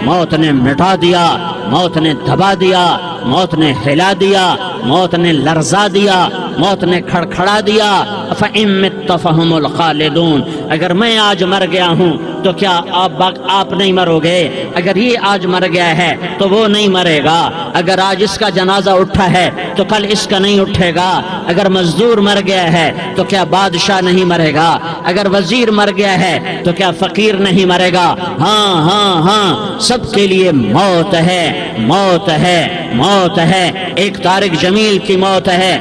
موت نے مٹا دیا، موت نے دبا دیا، موت نے ہلا دیا، موت نے لرزا دیا، موت نے کھڑکھڑا دیا۔ فَإِن مِتَّ فَهُمُ الْخَالِدُونَ، اگر میں آج مر گیا ہوں تو کیا آپ نہیں مرو گے؟ اگر یہ آج مر گیا ہے تو وہ نہیں مرے گا۔ اگر آج اس کا جنازہ اٹھا ہے تو کل اس کا نہیں اٹھے گا۔ اگر مزدور مر گیا ہے تو کیا بادشاہ نہیں مرے گا؟ اگر وزیر مر گیا ہے تو کیا فقیر نہیں مرے گا؟ ہاں ہاں ہاں، سب کے لیے موت ہے، موت ہے، موت ہے۔ ایک طارق جمیل کی موت ہے،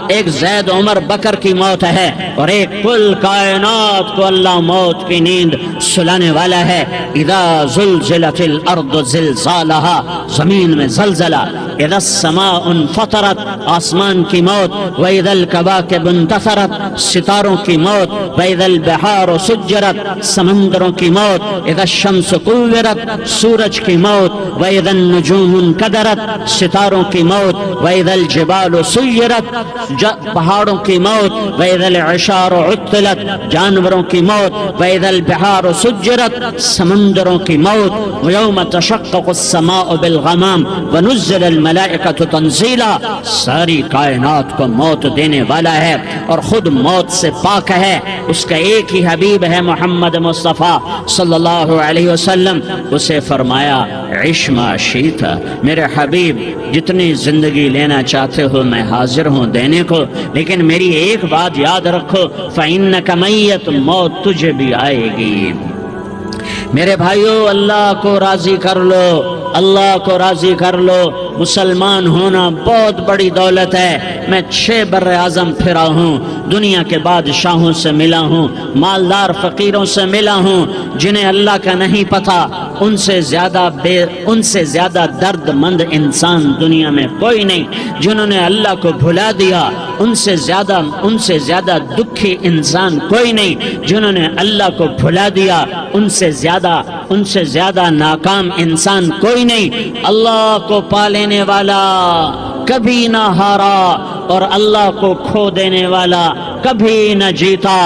ایک زید عمر بکر کی موت ہے، اور ایک کل کائنات کو اللہ موت کی نیند سلانے والا ہے۔ اذا زلزلت الارض زلزالہا، زمین میں زلزلہ، اذا السماء انفطرت، آسمان کی موت، واذا الکواکب انتثرت، ستاروں کی موت، واذا البحار سجرت، سمندروں کی موت، اذا الشمس کورت، سورج کی موت، واذا النجوم انکدرت، ستاروں کی موت، واذا الجبال سیرت، پہاڑوں کی موت، واذا العشار عطلت، جانوروں کی موت، واذا البحار سجرت، سمندروں کی موت، ویوم تشقق السماء بالغمام ونزل الملائکۃ تنزیلا، ساری کائنات کو موت دینے والا ہے اور خود موت سے پاک ہے۔ اس کا ایک ہی حبیب ہے محمد مصطفیٰ صلی اللہ علیہ وسلم۔ اسے فرمایا عش ما شئت، میرے حبیب جتنی زندگی لینا چاہتے ہو میں حاضر ہوں دینے کو، لیکن میری ایک بات یاد رکھو، فإنک میت، موت تجھے بھی آئے گی۔ میرے بھائیو، اللہ کو راضی کر لو، اللہ کو راضی کر لو۔ مسلمان ہونا بہت بڑی دولت ہے۔ میں 6 بر اعظم پھرا ہوں، دنیا کے بادشاہوں سے ملا ہوں، مالدار فقیروں سے ملا ہوں، جنہیں اللہ کا نہیں پتہ، ان سے زیادہ درد مند انسان دنیا میں کوئی نہیں۔ جنہوں نے اللہ کو بھلا دیا ان سے زیادہ دکھی انسان کوئی نہیں۔ جنہوں نے اللہ کو بھلا دیا ان سے زیادہ ناکام انسان کوئی نہیں۔ اللہ کو پا لینے والا کبھی نہ ہارا اور اللہ کو کھو دینے والا کبھی نہ جیتا۔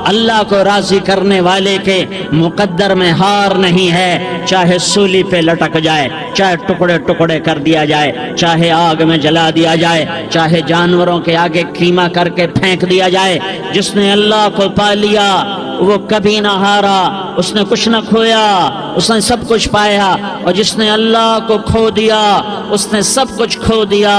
اللہ کو راضی کرنے والے کے مقدر میں ہار نہیں ہے، چاہے سولی پہ لٹک جائے، چاہے ٹکڑے ٹکڑے کر دیا جائے، چاہے آگ میں جلا دیا جائے، چاہے جانوروں کے آگے قیمہ کر کے پھینک دیا جائے۔ جس نے اللہ کو پا لیا وہ کبھی نہ ہارا، اس نے کچھ نہ کھویا، اس نے سب کچھ پایا، اور جس نے اللہ کو کھو دیا اس نے سب کچھ کھو دیا،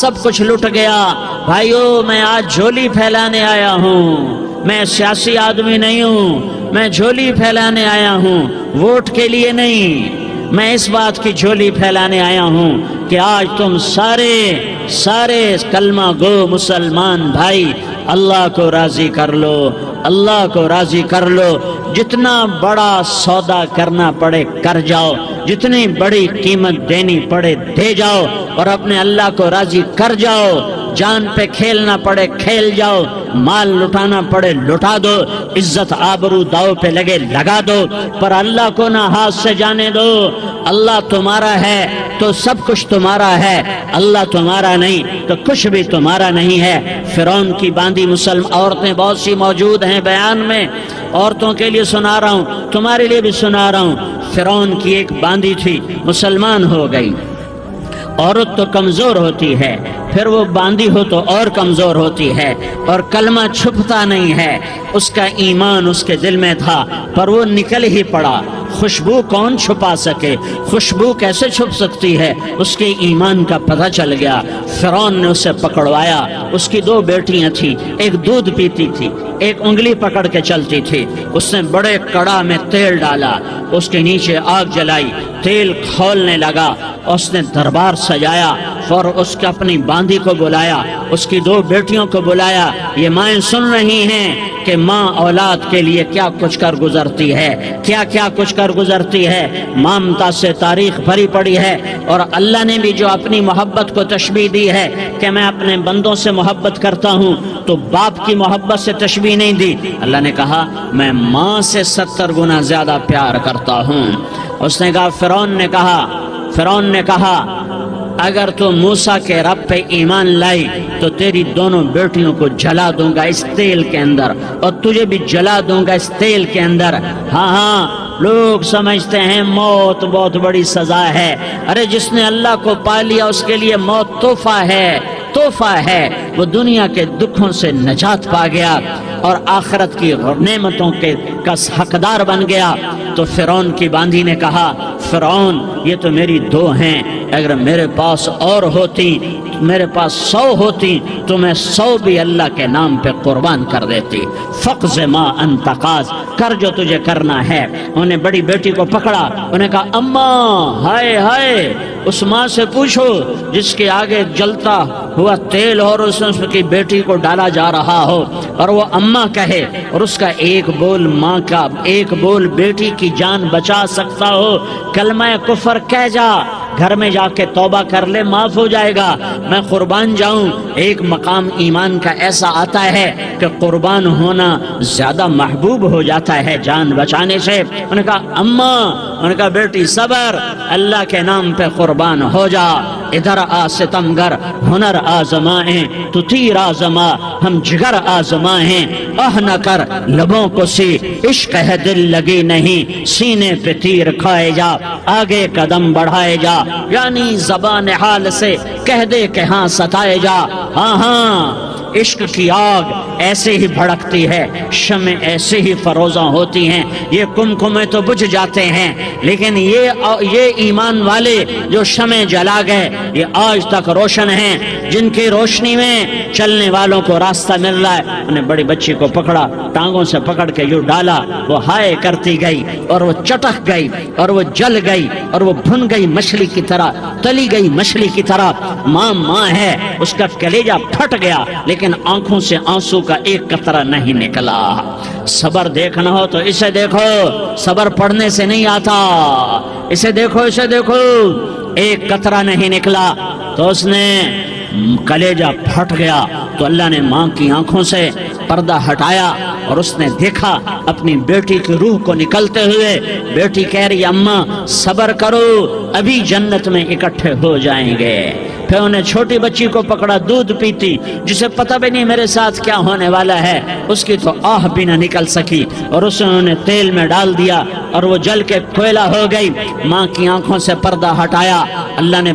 سب کچھ لٹ گیا۔ بھائیو، میں آج جھولی پھیلانے آیا ہوں، میں سیاسی آدمی نہیں ہوں، میں جھولی پھیلانے آیا ہوں، ووٹ کے لیے نہیں۔ میں اس بات کی جھولی پھیلانے آیا ہوں کہ آج تم سارے کلمہ گو مسلمان بھائی اللہ کو راضی کر لو، اللہ کو راضی کر لو۔ جتنا بڑا سودا کرنا پڑے کر جاؤ، جتنی بڑی قیمت دینی پڑے دے جاؤ، اور اپنے اللہ کو راضی کر جاؤ۔ جان پہ کھیلنا پڑے کھیل جاؤ، مال لٹانا پڑے لٹا دو، عزت آبرو داؤ پہ لگے لگا دو، پر اللہ کو نہ ہاتھ سے جانے دو۔ اللہ تمہارا ہے تو سب کچھ تمہارا ہے، اللہ تمہارا نہیں تو کچھ بھی تمہارا نہیں ہے۔ فرعون کی باندھی مسلم عورتیں بہت سی موجود ہیں بیان میں، عورتوں کے لیے سنا رہا ہوں، تمہارے لیے بھی سنا رہا ہوں۔ فرعون کی ایک باندھی تھی، مسلمان ہو گئی۔ عورت تو کمزور ہوتی ہے، پھر وہ باندھی ہو تو اور کمزور ہوتی ہے، اور کلمہ چھپتا نہیں ہے۔ اس کا ایمان اس کے دل میں تھا پر وہ نکل ہی پڑا۔ خوشبو کون چھپا سکے؟ خوشبو کیسے چھپ سکتی ہے؟ اس کے ایمان کا پتہ چل گیا۔ فرعون نے اسے پکڑوایا۔ اس کی 2 بیٹیاں تھیں، ایک دودھ پیتی تھی، ایک انگلی پکڑ کے چلتی تھی۔ اس نے بڑے کڑا میں تیل ڈالا، اس کے نیچے آگ جلائی، تیل کھولنے لگا، اس نے دربار سجایا اور اس کے اپنی باندھی کو بلایا، اس کی 2 بیٹیوں کو بلایا۔ یہ مائیں سن رہی ہیں کہ ماں اولاد کے لیے کیا کچھ کر گزرتی ہے، کیا کچھ کر گزرتی ہے۔ مامتا سے تاریخ بھری پڑی ہے، اور اللہ نے بھی جو اپنی محبت کو تشبیہ دی ہے کہ میں اپنے بندوں سے محبت کرتا ہوں، تو باپ کی محبت سے تشبیہ نہیں دی۔ اللہ نے کہا میں ماں سے 70 گنا زیادہ پیار کرتا ہوں۔ اس نے کہا فرعون نے کہا اگر تو موسیٰ کے رب پہ ایمان لائی تو تیری دونوں بیٹیوں کو جلا دوں گا اس تیل کے اندر، اور تجھے بھی جلا دوں گا اس تیل کے اندر۔ ہاں لوگ سمجھتے ہیں موت بہت بڑی سزا ہے. ارے جس نے اللہ کو پا لیا اس کے لیے موت تحفہ ہے، تحفہ ہے. وہ دنیا کے دکھوں سے نجات پا گیا اور آخرت کی نعمتوں کے کا حقدار بن گیا. تو فرعون کی باندھی نے کہا فرعون یہ تو میری 2 ہیں، اگر میرے پاس اور ہوتی، میرے پاس 100 ہوتی تو میں 100 بھی اللہ کے نام پہ قربان کر دیتی. فقض ما انت قاض، کر جو تجھے کرنا ہے. انہوں نے بڑی بیٹی کو پکڑا، انہوں نے کہا اماں ہائے ہائے، اس ماں سے پوچھو جس کے آگے جلتا ہوا تیل اور اس کی بیٹی کو ڈالا جا رہا ہو اور وہ اماں کہے اور اس کا ایک بول ماں کا، ایک بول بیٹی کی جان بچا سکتا ہو. کلمہ کفر کہہ جا، گھر میں جا کے توبہ کر لے، معاف ہو جائے گا. میں قربان جاؤں. ایک مقام ایمان کا ایسا آتا ہے کہ قربان ہونا زیادہ محبوب ہو جاتا ہے جان بچانے سے. انہوں نے کہا اماں، انہوں نے کہا بیٹی صبر، اللہ کے نام پہ قربان ہو جا. ادھر آ ستمگر، ہنر آزمائیں تو تیر آزما، ہم جگر آزمائیں. نہ کر لبوں کو سی، عشق ہے دل لگی نہیں، سینے پہ تیر کھائے جا، آگے قدم بڑھائے جا. یعنی زبان حال سے کہہ دے کہ ہاں ستائے جا. ہاں ہاں عشق کی آگ ایسے ہی بھڑکتی ہے، شمع ایسے ہی فروزاں ہوتی ہیں. یہ کمکمے تو بجھ جاتے ہیں، لیکن یہ ایمان والے جو شمع جلا گئے یہ آج تک روشن ہیں، جن کی روشنی میں چلنے والوں کو راستہ مل رہا ہے. انہیں بڑی بچی کو پکڑا، ٹانگوں سے پکڑ کے یوں ڈالا، وہ ہائے کرتی گئی اور وہ چٹک گئی اور وہ جل گئی اور وہ بھن گئی مچھلی کی طرح، تلی گئی مچھلی کی طرح. ماں ماں ہے، اس کا کلیجہ پھٹ گیا لیکن آنکھوں سے آنسو کا ایک قطرہ نہیں نکلا. صبر دیکھنا ہو تو اسے دیکھو، صبر پڑھنے سے نہیں آتا. اسے دیکھو، اسے دیکھو. ایک قطرہ نہیں نکلا تو اس نے کلیجہ پھٹ گیا. تو اللہ نے ماں کی آنکھوں سے پردہ ہٹایا اور اس نے دیکھا اپنی بیٹی کی روح کو نکلتے ہوئے. بیٹی کہہ رہی اماں صبر کرو، ابھی جنت میں اکٹھے ہو جائیں گے. پھر انہیں چھوٹی بچی کو پکڑا، دودھ پیتی، جسے پتہ بھی نہیں میرے ساتھ کیا ہونے والا ہے. اس کی تو آہ بھی نہ نکل سکی اور اسے انہوں نے تیل میں ڈال دیا اور وہ جل کے کوئلہ ہو گئی. ماں کی آنکھوں سے پردہ ہٹایا. اللہ نے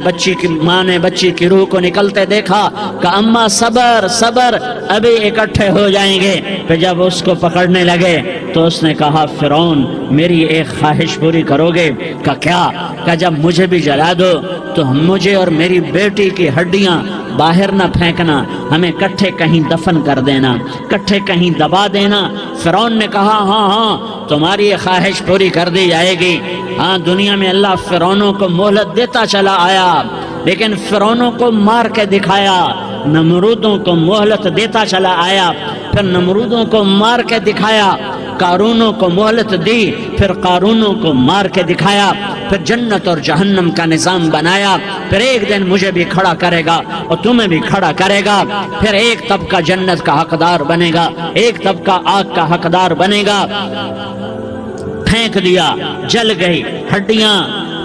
ماں نے بچی کی روح کو نکلتے دیکھا کہ اماں صبر صبر، ابھی اکٹھے ہو جائیں گے. پھر جب اس کو پکڑنے لگے تو اس نے کہا فرعون میری ایک خواہش پوری کرو گے؟ کہ کیا؟ کہ جب مجھے بھی جلا دو تو مجھے اور میری بیٹی کی ہڈیاں باہر نہ پھینکنا، ہمیں کٹھے کہیں دفن کر دینا، کٹھے کہیں دبا دینا. فرعون نے کہا ہاں ہاں تمہاری یہ خواہش پوری کر دی جائے گی. ہاں دنیا میں اللہ فرعونوں کو مہلت دیتا چلا آیا، لیکن فرعونوں کو مار کے دکھایا. نمرودوں کو مہلت دیتا چلا آیا، پھر نمرودوں کو مار کے دکھایا. قارونوں کو مہلت دی، پھر قارونوں کو مار کے دکھایا. پھر جنت اور جہنم کا نظام بنایا. پھر ایک دن مجھے بھی کھڑا کرے گا اور تمہیں بھی کھڑا کرے گا. پھر ایک طبقہ جنت کا حقدار بنے گا، ایک طبقہ آگ کا حقدار بنے گا. پھینک دیا، جل گئی،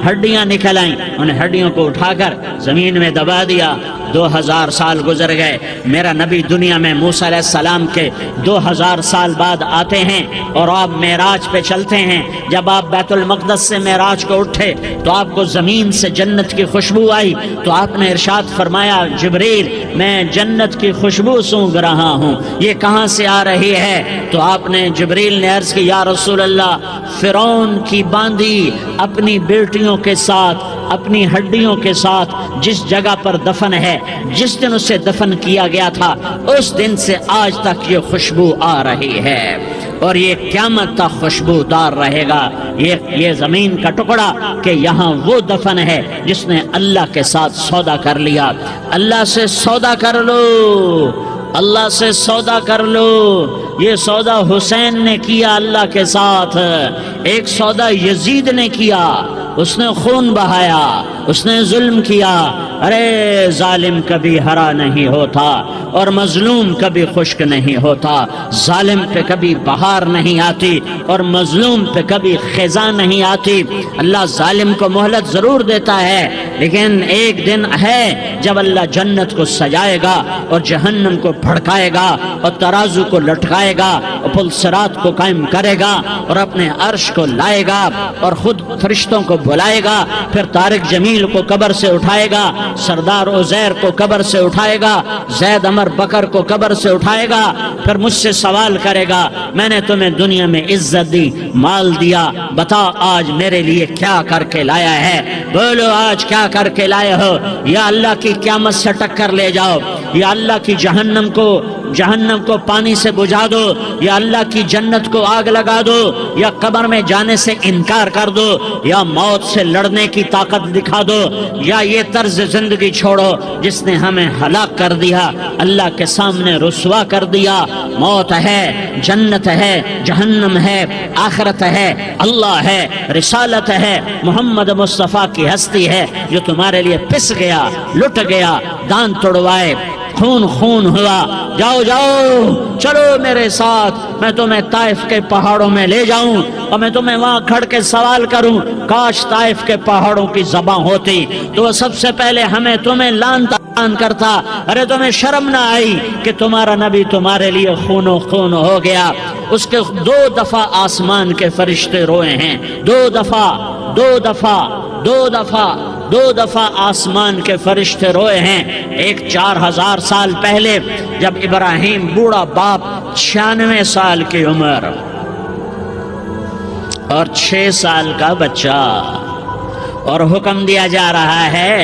ہڈیاں نکل آئیں. انہیں ہڈیوں کو اٹھا کر زمین میں دبا دیا. 2000 سال گزر گئے. میرا نبی دنیا میں موسیٰ علیہ السلام کے 2000 سال بعد آتے ہیں اور آپ معراج پہ چلتے ہیں. جب آپ بیت المقدس سے معراج کو اٹھے تو آپ کو زمین سے جنت کی خوشبو آئی. تو آپ نے ارشاد فرمایا جبریل میں جنت کی خوشبو سونگھ رہا ہوں، یہ کہاں سے آ رہی ہے؟ تو آپ نے جبریل نے عرض کی یا رسول اللہ فرعون کی باندھی اپنی بیٹیوں کے ساتھ، اپنی ہڈیوں کے ساتھ جس جگہ پر دفن ہے، جس دن اسے دفن کیا گیا تھا اس دن سے آج تک یہ خوشبو آ رہی ہے اور یہ قیامت تک خوشبودار رہے گا. یہ زمین کا ٹکڑا کہ یہاں وہ دفن ہے جس نے اللہ کے ساتھ سودا کر لیا. اللہ سے سودا کر لو، اللہ سے سودا کر لو. یہ سودا حسین نے کیا اللہ کے ساتھ. ایک سودا یزید نے کیا، اس نے خون بہایا، اس نے ظلم کیا. ارے ظالم کبھی ہرا نہیں ہوتا اور مظلوم کبھی خشک نہیں ہوتا. ظالم پہ کبھی بہار نہیں آتی اور مظلوم پہ کبھی خزاں نہیں آتی. اللہ ظالم کو مہلت ضرور دیتا ہے، لیکن ایک دن ہے جب اللہ جنت کو سجائے گا اور جہنم کو بھڑکائے گا اور ترازو کو لٹکائے گا اور پل صراط کو قائم کرے گا اور اپنے عرش کو لائے گا اور خود فرشتوں کو بلائے گا، پھر طارق جمیل کو قبر سے اٹھائے گا، سردار عزیر کو قبر سے اٹھائے گا، زید عمر بکر کو قبر سے اٹھائے گا، پھر مجھ سے سوال کرے گا میں نے تمہیں دنیا میں عزت دی، مال دیا، بتا آج میرے لیے کیا کر کے لایا ہے؟ بولو آج کیا کر کے لائے ہو؟ یا اللہ کی قیامت سے ٹکر لے جاؤ، یا اللہ کی جہنم کو پانی سے بجھا دو، یا اللہ کی جنت کو آگ لگا دو، یا قبر میں جانے سے انکار کر دو، یا موت سے لڑنے کی طاقت دکھا دو، یا یہ طرز زندگی چھوڑو جس نے ہمیں ہلاک کر دیا، اللہ کے سامنے رسوا کر دیا۔ موت ہے، جنت ہے، جہنم ہے، آخرت ہے، اللہ ہے، رسالت ہے، محمد مصطفیٰ کی ہستی ہے جو تمہارے لیے پس گیا، لٹ گیا، دان توڑوائے، خون ہوا۔ جاؤ چلو میرے ساتھ، میں تمہیں طائف کے پہاڑوں میں لے جاؤں اور میں تمہیں وہاں کھڑ کے سوال کروں، کاش طائف کے پہاڑوں کی زبان ہوتی تو وہ سب سے پہلے ہمیں تمہیں لان کرتا۔ ارے تمہیں شرم نہ آئی کہ تمہارا نبی تمہارے لیے خون ہو گیا؟ اس کے 2 دفعہ آسمان کے فرشتے روئے ہیں، 2 دفعہ آسمان کے فرشتے روئے ہیں۔ ایک 4000 سال پہلے جب ابراہیم بوڑھا باپ 96 سال کی عمر اور 6 سال کا بچہ، اور حکم دیا جا رہا ہے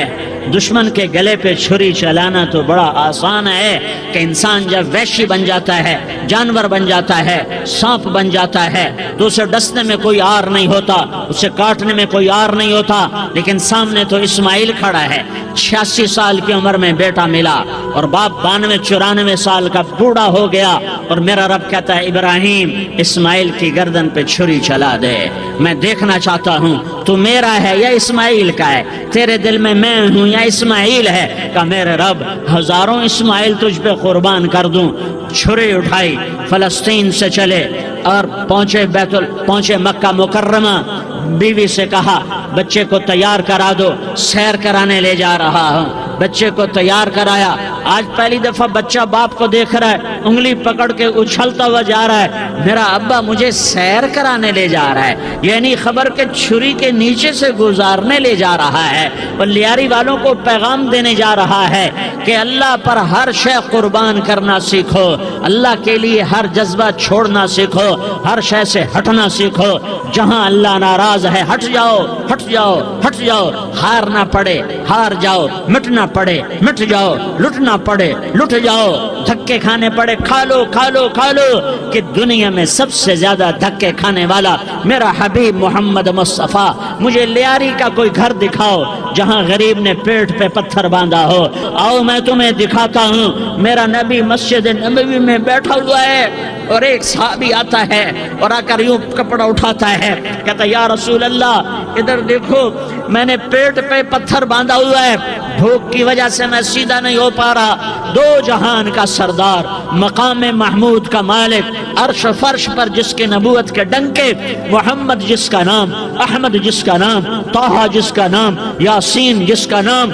دشمن کے گلے پہ چھری چلانا تو بڑا آسان ہے کہ انسان جب وحشی بن جاتا ہے، جانور بن جاتا ہے، سانپ بن جاتا ہے تو اسے ڈسنے میں کوئی آر نہیں ہوتا، اسے کاٹنے میں کوئی آر نہیں ہوتا، لیکن سامنے تو اسماعیل کھڑا ہے، 86 سال کی عمر میں بیٹا ملا اور باپ 92-94 سال کا بوڑھا ہو گیا، اور میرا رب کہتا ہے ابراہیم اسماعیل کی گردن پہ چھری چلا دے، میں دیکھنا چاہتا ہوں تو میرا ہے یا اسماعیل کا ہے، تیرے دل میں میں ہوں یا اسماعیل ہے؟ کہ میرے رب ہزاروں اسماعیل تجھ پہ قربان کر دوں۔ چھری اٹھائی، فلسطین سے چلے اور پہنچے مکہ مکرمہ، بیوی سے کہا بچے کو تیار کرا دو، سیر کرانے لے جا رہا ہوں، بچے کو تیار کرایا۔ آج پہلی دفعہ بچہ باپ کو دیکھ رہا ہے، انگلی پکڑ کے اچھلتا ہوا جا رہا ہے، میرا ابا مجھے سیر کرانے لے جا رہا ہے، یعنی خبر کے چھری کے نیچے سے گزارنے لے جا رہا ہے، اور لیاری والوں کو پیغام دینے جا رہا ہے کہ اللہ پر ہر شے قربان کرنا سیکھو، اللہ کے لیے ہر جذبہ چھوڑنا سیکھو، ہر شے سے ہٹنا سیکھو، جہاں اللہ ناراض ہے ہٹ جاؤ، ہار نہ پڑے ہار جاؤ، مٹنا پڑے مٹ جاؤ، لٹنا پڑے لٹ جاؤ، دھکے کھانے پڑے کھا لو کہ دنیا میں سب سے زیادہ دھکے کھانے والا میرا حبیب محمد مصطفیٰ۔ مجھے لیاری کا کوئی گھر دکھاؤ جہاں غریب نے پیٹ پہ پتھر باندھا ہو، آؤ میں تمہیں دکھاتا ہوں۔ میرا نبی مسجد نبوی میں بیٹھا ہوا ہے اور ایک صحابی آتا ہے اور آ کر یوں کپڑا اٹھاتا ہے، کہتا یا رسول اللہ ادھر دیکھو، میں نے پیٹ پہ پتھر باندھا ہوا ہے، بھوک کی وجہ سے میں سیدھا نہیں ہو پا رہا۔ 2 جہان کا سردار، مقام محمود کا مالک، عرش فرش پر جس کے نبوت کے ڈنکے، محمد جس کا نام، احمد جس کا نام، طٰہٰ جس کا نام، یاسین جس کا نام،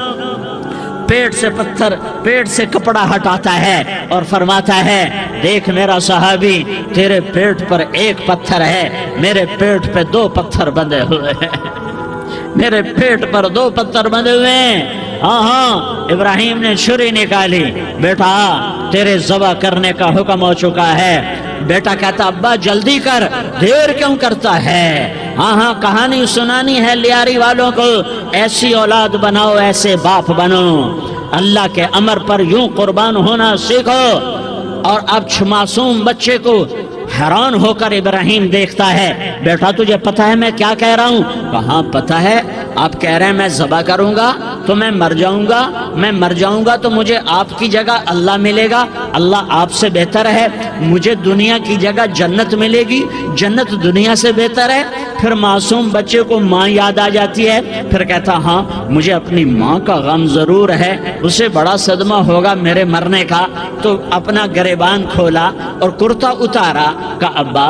پیٹ سے کپڑا ہٹاتا ہے اور فرماتا ہے دیکھ میرا صحابی، تیرے پیٹ پر 1 پتھر ہے، میرے پیٹ پہ 2 پتھر بندھے ہوئے ہیں، میرے پیٹ پر 2 پتھر بندھے ہوئے ہیں۔ ہاں ابراہیم نے چھری نکالی، بیٹا تیرے ذبح کرنے کا حکم ہو چکا ہے۔ بیٹا کہتا ابا جلدی کر، دیر کیوں کرتا ہے؟ ہاں کہانی سنانی ہے لیاری والوں کو، ایسی اولاد بناؤ، ایسے باپ بنو، اللہ کے امر پر یوں قربان ہونا سیکھو۔ اور اب معصوم بچے کو حیران ہو کر ابراہیم دیکھتا ہے، بیٹا تجھے پتا ہے میں کیا کہہ رہا ہوں؟ کہاں پتا ہے، آپ کہہ رہے ہیں میں ذبح کروں گا تو میں مر جاؤں گا تو مجھے آپ کی جگہ اللہ ملے گا، اللہ آپ سے بہتر ہے، مجھے دنیا کی جگہ جنت ملے گی، جنت دنیا سے بہتر ہے۔ پھر معصوم بچے کو ماں یاد آ جاتی ہے، پھر کہتا ہاں مجھے اپنی ماں کا غم ضرور ہے، اسے بڑا صدمہ ہوگا میرے مرنے کا۔ تو اپنا گریبان کھولا اور کرتا اتارا کہ ابا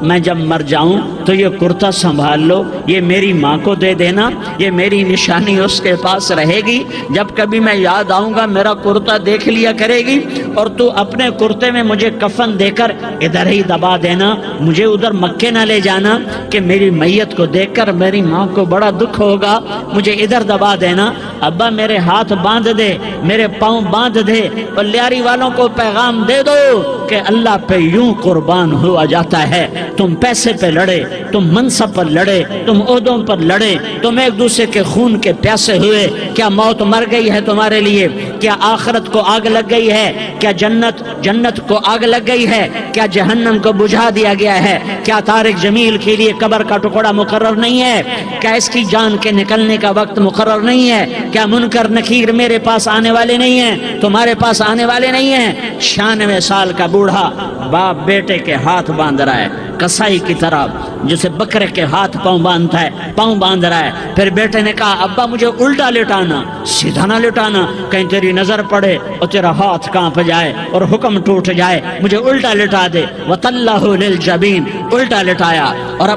میں جب مر جاؤں تو یہ کرتا سنبھال لو، یہ میری ماں کو دے دینا، یہ میری نشانی اس کے پاس رہے گی، جب کبھی میں یاد آؤں گا میرا کرتا دیکھ لیا کرے گی، اور تو اپنے کرتے میں مجھے کفن دے کر ادھر ہی دبا دینا، مجھے ادھر مکے نہ لے جانا کہ میری میت کو دیکھ کر میری ماں کو بڑا دکھ ہوگا، مجھے ادھر دبا دینا۔ ابا میرے ہاتھ باندھ دے، میرے پاؤں باندھ دے، اور لیاری والوں کو پیغام دے دو کہ اللہ پہ یوں قربان ہوا جاتا ہے۔ تم پیسے پہ لڑے، تم منصب پر لڑے، تم عہدوں پر لڑے، تم ایک دوسرے کے خون کے پیاسے ہوئے، کیا موت مر گئی ہے تمہارے لیے؟ کیا آخرت کو آگ لگ گئی ہے؟ کیا جنت کو آگ لگ گئی ہے؟ کیا جہنم کو بجھا دیا گیا ہے؟ کیا طارق جمیل کے لیے قبر کا ٹکڑا مقرر نہیں ہے؟ کیا اس کی جان کے نکلنے کا وقت مقرر نہیں ہے؟ کیا منکر نکیر میرے پاس آنے والے نہیں ہیں، تمہارے پاس آنے والے نہیں ہیں؟ 96 سال کا بوڑھا باپ بیٹے کے ہاتھ باندھ رہا ہے کسائی کی طرح، جسے بکرے کے ہاتھ پاؤں باندھتا ہے، پاؤں باندھ رہا ہے۔ پھر بیٹے نے کہا ابا مجھے الٹا لٹانا، سیدھا نہ لٹانا، کہیں تیری نظر پڑے اور تیرا ہاتھ کانپ جائے اور حکم ٹوٹ جائے، مجھے الٹا لٹا دے۔ وَتَلَّهُ لِلْجَبِينِ، الٹا لٹایا اور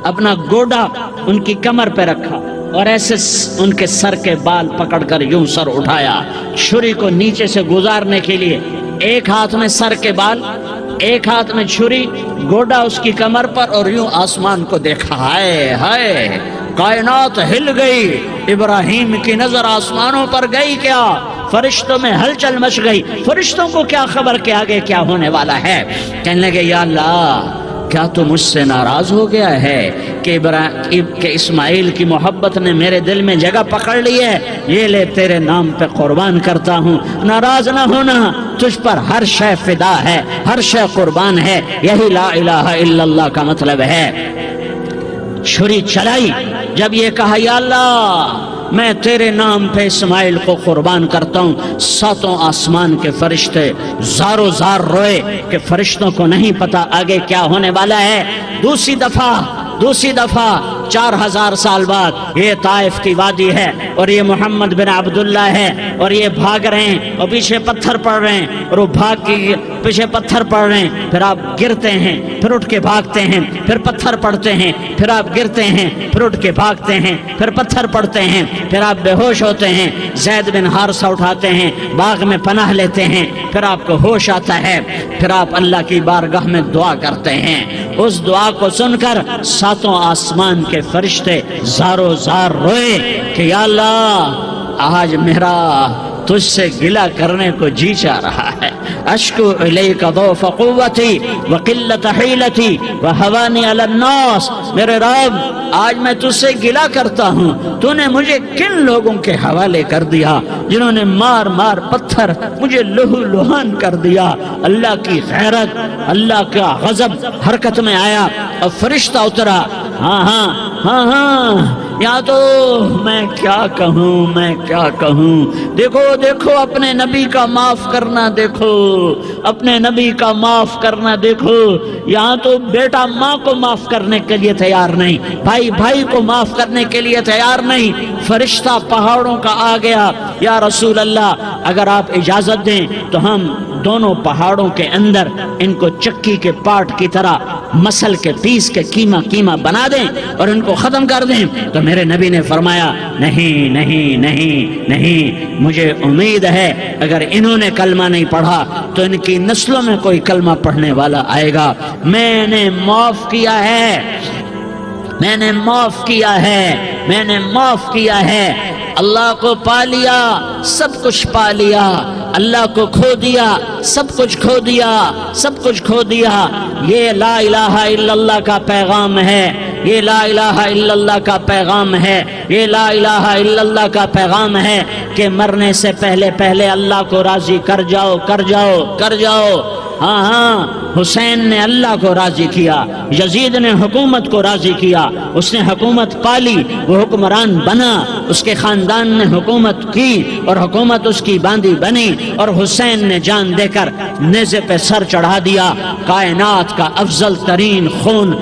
اپنا گوڈا ان کی کمر پہ رکھا، اور ایسے ان کے سر کے بال پکڑ کر یوں سر اٹھایا، چھری کو نیچے سے گزارنے کے لیے، ایک ہاتھ میں سر کے بال، ایک ہاتھ میں چھری، گوڈا اس کی کمر پر، اور یوں آسمان کو دیکھا۔ ہائے ہائے، کائنات ہل گئی، ابراہیم کی نظر آسمانوں پر گئی، کیا فرشتوں میں ہلچل مچ گئی، فرشتوں کو کیا خبر کہ آگے کیا ہونے والا ہے۔ کہنے لگے یا اللہ، کیا تو مجھ سے ناراض ہو گیا ہے کہ اسماعیل کی محبت نے میرے دل میں جگہ پکڑ لی ہے؟ یہ لے تیرے نام پہ قربان کرتا ہوں۔ ناراض نہ ہونا، تجھ پر ہر شے فدا ہے، ہر شے قربان ہے، یہی لا الہ الا اللہ کا مطلب ہے۔ چھری چلائی، جب یہ کہا یا اللہ میں تیرے نام پہ اسماعیل کو قربان کرتا ہوں، 7 آسمان کے فرشتے زارو زار روئے کہ فرشتوں کو نہیں پتا آگے کیا ہونے والا ہے۔ دوسری دفعہ 4000 سال بعد یہ طائف کی وادی ہے، اور یہ محمد بن عبداللہ ہے، اور یہ بھاگ رہے ہیں اور پیچھے پتھر پڑ رہے ہیں، اور وہ بھاگ کے پیچھے پتھر پڑ رہے ہیں، پھر آپ گرتے ہیں، پھر اٹھ کے بھاگتے ہیں، پھر پتھر پڑتے ہیں، پھر آپ گرتے ہیں، پھر اٹھ کے بھاگتے ہیں، پھر پتھر پڑتے ہیں، پھر آپ بے ہوش ہوتے ہیں، زید بن حارثہ اٹھاتے ہیں، باغ میں پناہ لیتے ہیں، پھر آپ کو ہوش آتا ہے، پھر آپ اللہ کی بارگاہ میں دعا کرتے ہیں۔ اس دعا کو سن کر 7 آسمان کے فرشتے زارو زار روئے کہ یا اللہ آج میرا تجھ سے گلہ کرنے کو جی چاہ رہا ہے۔ اشکو الیک ضعف قوتی وقلت حیلتی وہوانی علی الناس، میرے رب آج میں تجھ سے گلہ کرتا ہوں، تو نے مجھے کن لوگوں کے حوالے کر دیا جنہوں نے مار مار پتھر مجھے لہو لہان کر دیا۔ اللہ کی غیرت، اللہ کا غضب حرکت میں آیا اور فرشتہ اترا۔ ہاں یا تو میں کیا کہوں، دیکھو اپنے نبی کا معاف کرنا، دیکھو اپنے نبی کا معاف کرنا، دیکھو یہاں تو بیٹا ماں کو معاف کرنے کے لیے تیار نہیں، بھائی کو معاف کرنے کے لیے تیار نہیں۔ فرشتہ پہاڑوں کا آ گیا، یا رسول اللہ اگر آپ اجازت دیں تو ہم دونوں پہاڑوں کے اندر ان کو چکی کے پاٹ کی طرح مسل کے پیس کے کیما بنا دیں اور ان کو ختم کر دیں۔ تو میرے نبی نے فرمایا نہیں، مجھے امید ہے اگر انہوں نے کلمہ نہیں پڑھا تو ان کی نسلوں میں کوئی کلمہ پڑھنے والا آئے گا۔ میں نے معاف کیا ہے، اللہ کو پا لیا، سب کچھ پا لیا، اللہ کو کھو دیا، سب کچھ کھو دیا۔ یہ لا الہ الا اللہ کا پیغام ہے، یہ لا الہ الا اللہ کا پیغام ہے، یہ لا الہ الا اللہ کا پیغام ہے کہ مرنے سے پہلے اللہ کو راضی کر جاؤ۔ ہاں حسین نے اللہ کو راضی کیا، یزید نے حکومت کو راضی کیا، اس نے حکومت پالی، وہ حکمران بنا، اس کے خاندان نے حکومت کی اور حکومت اس کی باندھی بنی، اور حسین نے جان دے کر نیزے پہ سر چڑھا دیا۔ کائنات کا افضل ترین خون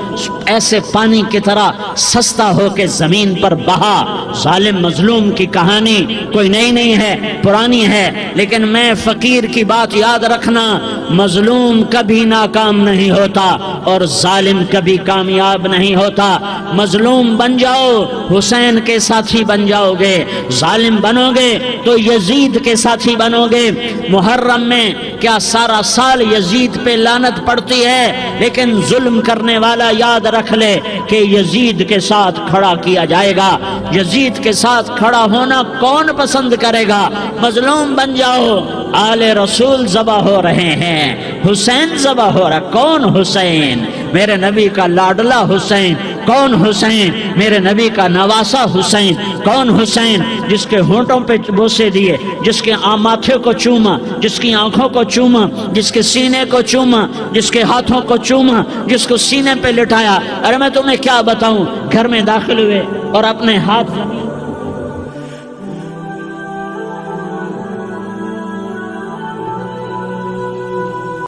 ایسے پانی کی طرح سستا ہو کے زمین پر بہا۔ ظالم مظلوم کی کہانی کوئی نئی نہیں ہے، پرانی ہے، لیکن میں فقیر کی بات یاد رکھنا، مظلوم کبھی ناکام نہیں ہوتا اور ظالم کبھی کامیاب نہیں ہوتا۔ مظلوم بن جاؤ حسین کے ساتھی بن جاؤ گے، ظالم بنو گے تو یزید کے ساتھی بنو گے۔ محرم میں کیا سارا سال یزید پہ لعنت پڑتی ہے، لیکن ظلم کرنے والا یاد رکھ لے کہ یزید کے ساتھ کھڑا کیا جائے گا۔ یزید کے ساتھ کھڑا ہونا کون پسند کرے گا؟ مظلوم بن جاؤ۔ آل رسول ذبح ہو رہے ہیں، حسین ذبح ہو رہا۔ کون حسین؟ میرے نبی کا لاڈلا حسین۔ کون حسین؟ میرے نبی کا نواسا حسین۔ کون حسین؟ جس کے ہونٹوں پہ بوسے دیے، جس کے ماتھے کو چوما، جس کی آنکھوں کو چوما، جس کے سینے کو چوما، جس کے ہاتھوں کو چوما، جس کو سینے پہ لٹایا۔ ارے میں تمہیں کیا بتاؤں، گھر میں داخل ہوئے اور اپنے ہاتھ